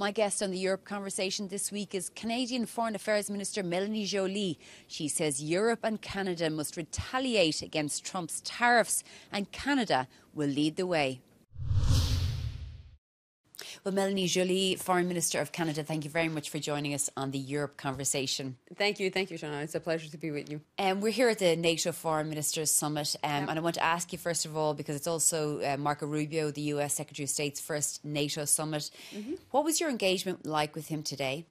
My guest on the Europe Conversation this week is Canadian Foreign Affairs Minister Mélanie Joly. She says Europe and Canada must retaliate against Trump's tariffs, and Canada will lead the way. Well, Mélanie Joly, Foreign Minister of Canada, thank you very much for joining us on the Europe Conversation. Thank you, Shana. It's a pleasure to be with you. We're here at the NATO Foreign Ministers Summit, and I want to ask you, first of all, because it's also Marco Rubio, the US Secretary of State's first NATO summit. What was your engagement like with him today?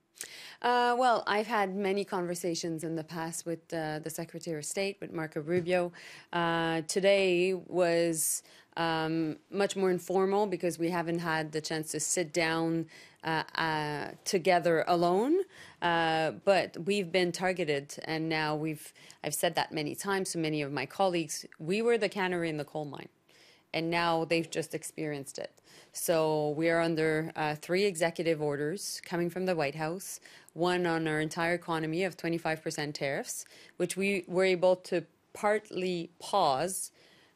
Well, I've had many conversations in the past with the Secretary of State, with Marco Rubio. Today was much more informal because we haven't had the chance to sit down together alone. But we've been targeted, and now I've said that many times to many of my colleagues. We were the canary in the coal mine, and now they've just experienced it. So we are under 3 executive orders coming from the White House, one on our entire economy of 25% tariffs, which we were able to partly pause,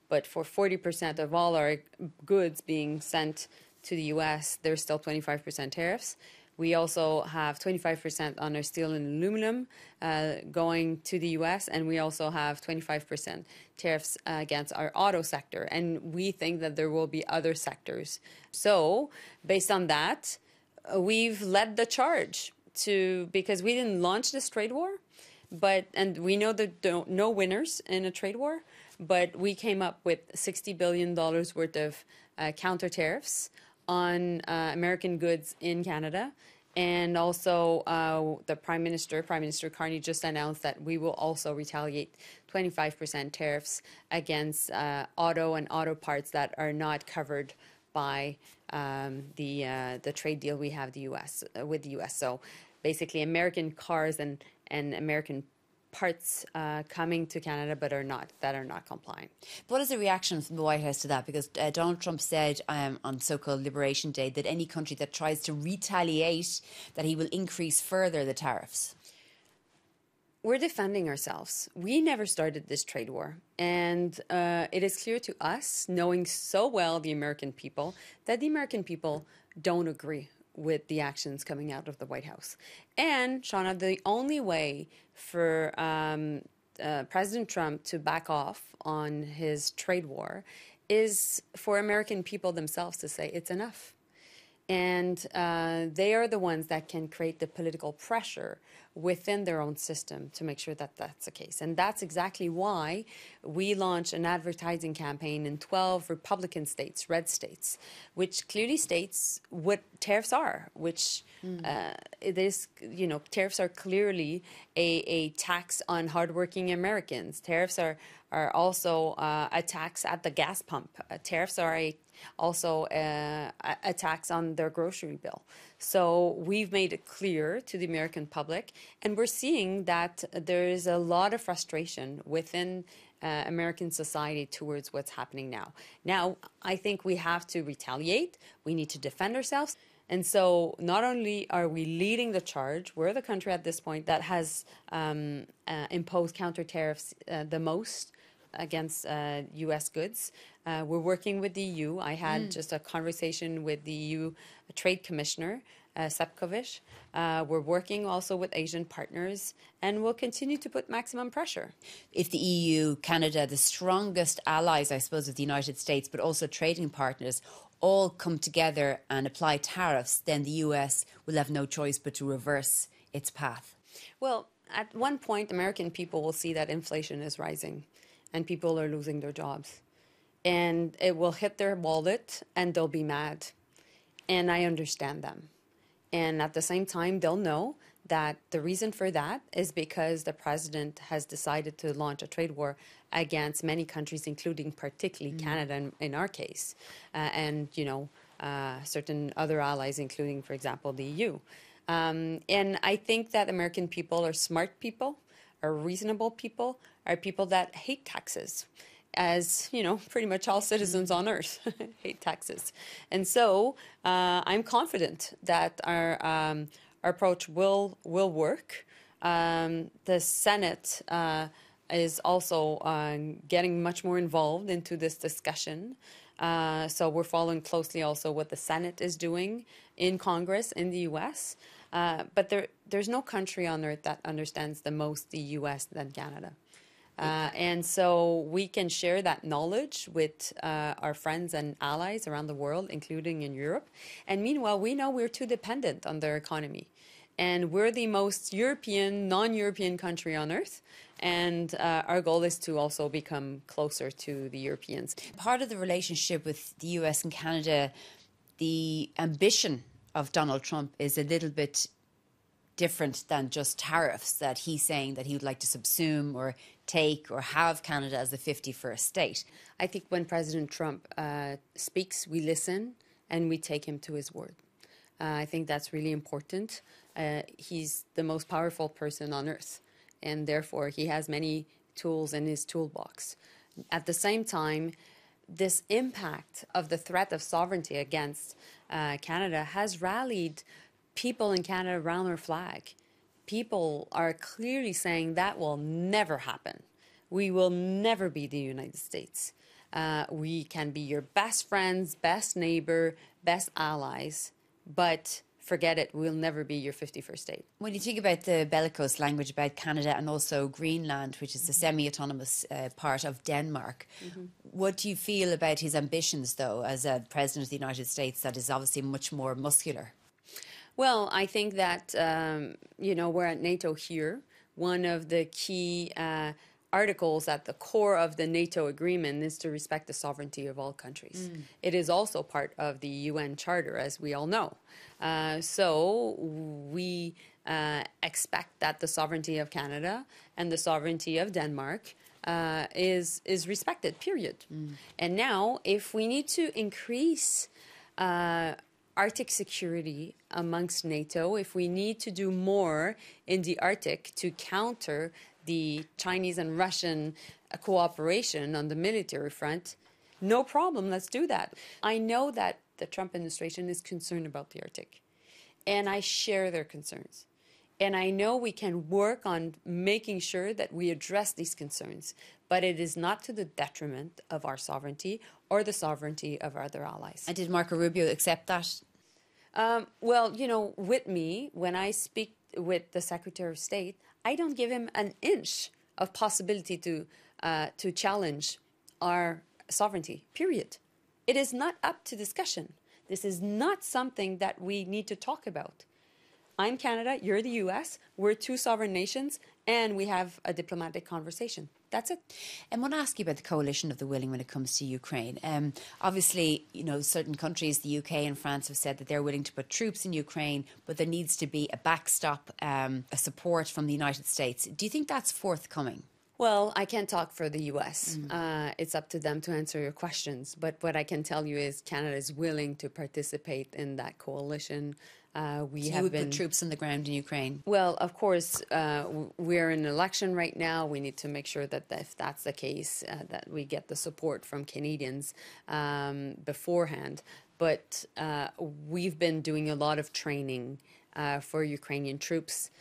but for 40% of all our goods being sent to the U.S., there's still 25% tariffs. We also have 25% on our steel and aluminum going to the U.S., and we also have 25% tariffs against our auto sector. And we think that there will be other sectors. So based on that, we've led the charge because we didn't launch this trade war, and we know that there are no winners in a trade war, but we came up with $60 billion worth of counter tariffs on American goods in Canada. And also the Prime Minister Carney, just announced that we will also retaliate 25% tariffs against auto and auto parts that are not covered by the trade deal we have with the U.S. So basically American cars and American parts coming to Canada but are not compliant. What is the reaction from the White House to that? Because Donald Trump said on so-called Liberation Day that any country that tries to retaliate, that he will increase further the tariffs. We're defending ourselves. We never started this trade war. And it is clear to us, knowing so well the American people, that the American people don't agree with the actions coming out of the White House. And, Shauna, the only way for President Trump to back off on his trade war is for American people themselves to say it's enough. And they are the ones that can create the political pressure within their own system to make sure that that's the case. And that's exactly why we launched an advertising campaign in 12 Republican states, red states, which clearly states what tariffs are, which it is, tariffs are clearly a tax on hardworking Americans. Tariffs are also a tax at the gas pump. Tariffs are also a tax on their grocery bill. So we've made it clear to the American public, and we're seeing that there is a lot of frustration within American society towards what's happening now. Now, I think we have to retaliate. We need to defend ourselves. And so not only are we leading the charge, we're the country at this point that has imposed counter tariffs the most against U.S. goods. We're working with the EU. I had just a conversation with the EU Trade Commissioner, Sefcovic. We're working also with Asian partners, and we'll continue to put maximum pressure. If the EU, Canada, the strongest allies, I suppose, of the United States, but also trading partners, all come together and apply tariffs, then the US will have no choice but to reverse its path. Well, at one point, American people will see that inflation is rising and people are losing their jobs. And it will hit their wallet and they'll be mad. And I understand them. And at the same time, they'll know that the reason for that is because the president has decided to launch a trade war against many countries, including particularly Canada in our case, and, certain other allies, including, for example, the EU. And I think that American people are smart people, are reasonable people, are people that hate taxes. As, pretty much all citizens on Earth hate taxes. And so I'm confident that our approach will work. The Senate is also getting much more involved into this discussion. So we're following closely also what the Senate is doing in Congress in the U.S. But there's no country on earth that understands the most the U.S. than Canada. And so we can share that knowledge with our friends and allies around the world, including in Europe. And meanwhile, we know we're too dependent on their economy. And we're the most European, non-European country on earth. And our goal is to also become closer to the Europeans. Part of the relationship with the US and Canada, the ambition of Donald Trump is a little bit different than just tariffs, that he's saying that he would like to subsume or take or have Canada as the 51st state. I think when President Trump speaks, we listen and we take him to his word. I think that's really important. He's the most powerful person on earth, and therefore he has many tools in his toolbox. At the same time, this impact of the threat of sovereignty against Canada has rallied people in Canada around our flag. People are clearly saying that will never happen. We will never be the United States. We can be your best friends, best neighbor, best allies, but forget it, we'll never be your 51st state. When you think about the bellicose language about Canada and also Greenland, which is the semi-autonomous part of Denmark, what do you feel about his ambitions, though, as a president of the United States that is obviously much more muscular? Well, I think that, we're at NATO here. One of the key articles at the core of the NATO agreement is to respect the sovereignty of all countries. It is also part of the UN Charter, as we all know. So we expect that the sovereignty of Canada and the sovereignty of Denmark is respected, period. And now, if we need to increase Arctic security amongst NATO, if we need to do more in the Arctic to counter the Chinese and Russian cooperation on the military front, no problem, let's do that. I know that the Trump administration is concerned about the Arctic, and I share their concerns. And I know we can work on making sure that we address these concerns, but it is not to the detriment of our sovereignty or the sovereignty of our other allies. And did Marco Rubio accept that? Well, with me, when I speak with the Secretary of State, I don't give him an inch of possibility to challenge our sovereignty, period. It is not up to discussion. This is not something that we need to talk about. I'm Canada, you're the US, we're two sovereign nations, and we have a diplomatic conversation. That's it. I want to ask you about the coalition of the willing when it comes to Ukraine. Obviously, certain countries, the UK and France, have said that they're willing to put troops in Ukraine, but there needs to be a backstop, a support from the United States. Do you think that's forthcoming? Well, I can't talk for the U.S. It's up to them to answer your questions. But what I can tell you is Canada is willing to participate in that coalition. You would put troops on the ground in Ukraine? Well, of course, we're in an election right now. We need to make sure that if that's the case, that we get the support from Canadians beforehand. But we've been doing a lot of training for Ukrainian troops.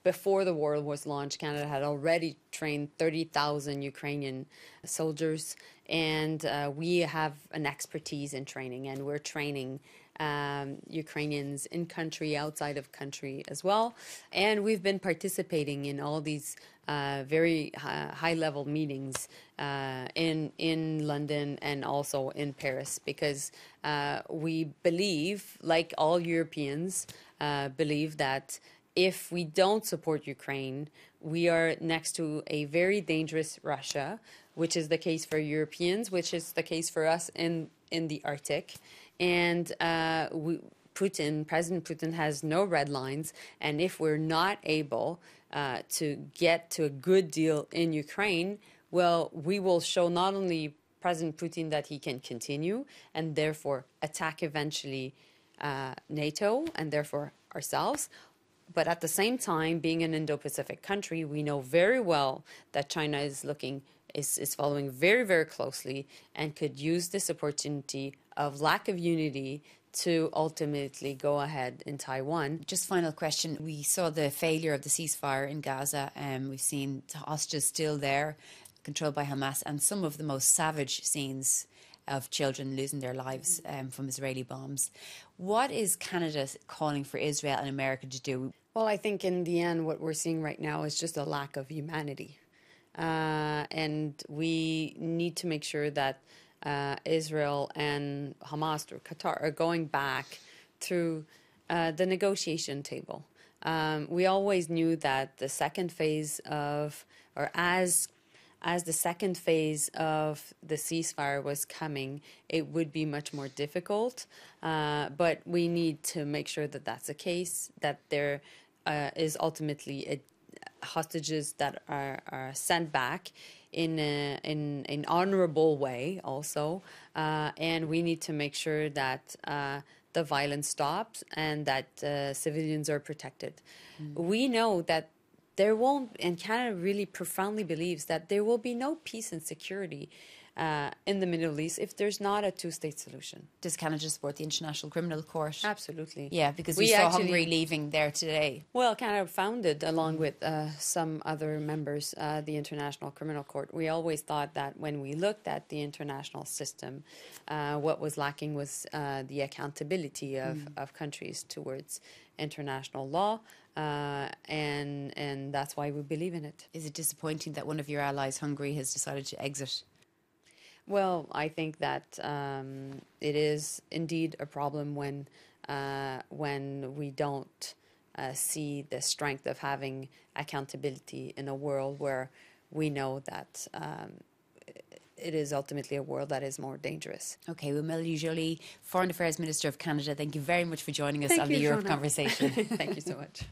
Before the war was launched, Canada had already trained 30,000 Ukrainian soldiers, and we have an expertise in training, and we're training Ukrainians in country, outside of country as well. And we've been participating in all these very high-level meetings in London and also in Paris, because we believe, like all Europeans, believe that if we don't support Ukraine, we are next to a very dangerous Russia, which is the case for Europeans, which is the case for us in the Arctic. And President Putin has no red lines. And if we're not able to get to a good deal in Ukraine, well, we will show not only President Putin that he can continue and therefore attack eventually NATO and therefore ourselves, but at the same time, being an Indo-Pacific country, we know very well that China is following very, very closely and could use this opportunity of lack of unity to ultimately go ahead in Taiwan. Just final question. We saw the failure of the ceasefire in Gaza. We've seen hostages still there, controlled by Hamas, and some of the most savage scenes of children losing their lives from Israeli bombs. What is Canada calling for Israel and America to do? Well, I think in the end, what we're seeing right now is just a lack of humanity. And we need to make sure that Israel and Hamas or Qatar are going back through the negotiation table. We always knew that the second phase of, or as the second phase of the ceasefire was coming, it would be much more difficult. But we need to make sure that that's the case, that there is ultimately hostages that are sent back in an honorable way also. And we need to make sure that the violence stops and that civilians are protected. We know that there won't, and Canada really profoundly believes that there will be no peace and security in the Middle East if there's not a two-state solution. Does Canada support the International Criminal Court? Absolutely. Yeah, because we saw Hungary leaving there today. Well, Canada founded, along with some other members, the International Criminal Court. We always thought that when we looked at the international system, what was lacking was the accountability of countries towards international law, and that's why we believe in it. Is it disappointing that one of your allies, Hungary, has decided to exit? Well, I think that it is indeed a problem when we don't see the strength of having accountability in a world where we know that it is ultimately a world that is more dangerous. Okay, well, Mélanie Joly, Foreign Affairs Minister of Canada, thank you very much for joining us on the Europe Conversation. Thank you so much.